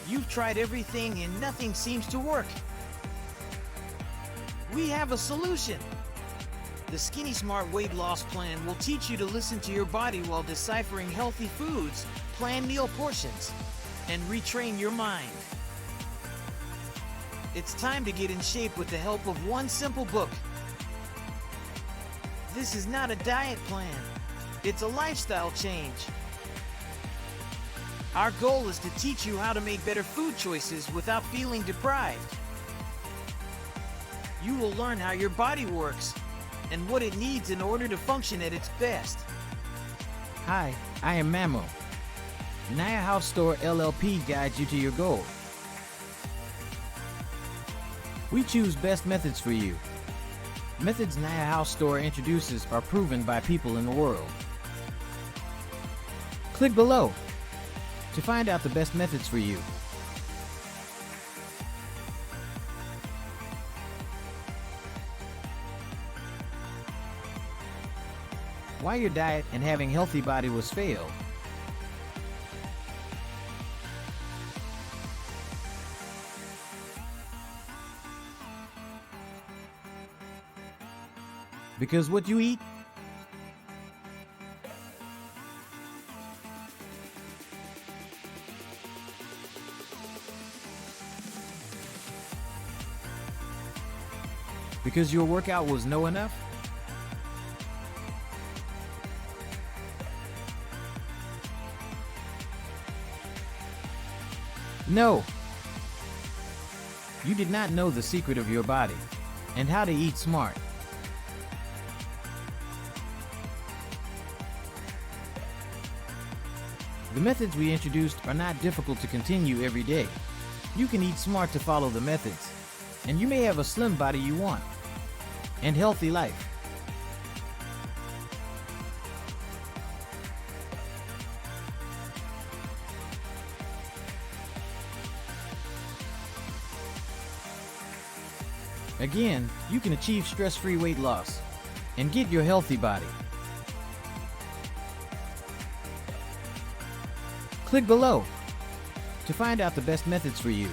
You've tried everything and nothing seems to work. We have a solution. The Skinny Smart Weight Loss Plan will teach you to listen to your body while deciphering healthy foods, plan meal portions, and retrain your mind. It's time to get in shape with the help of one simple book. This is not a diet plan. It's a lifestyle change. Our goal is to teach you how to make better food choices without feeling deprived. You will learn how your body works and what it needs in order to function at its best. Hi, I am Mamo. Naya House Store LLP guides you to your goal. We choose best methods for you. Methods Naya House Store introduces are proven by people in the world. Click below to find out the best methods for you. Why your diet and having healthy body was failed. Because what you eat because your workout was no enough? No. You did not know the secret of your body and how to eat smart. The methods we introduced are not difficult to continue every day. You can eat smart to follow the methods, and you may have a slim body you want and healthy life. Again, you can achieve stress-free weight loss and get your healthy body. Click below to find out the best methods for you.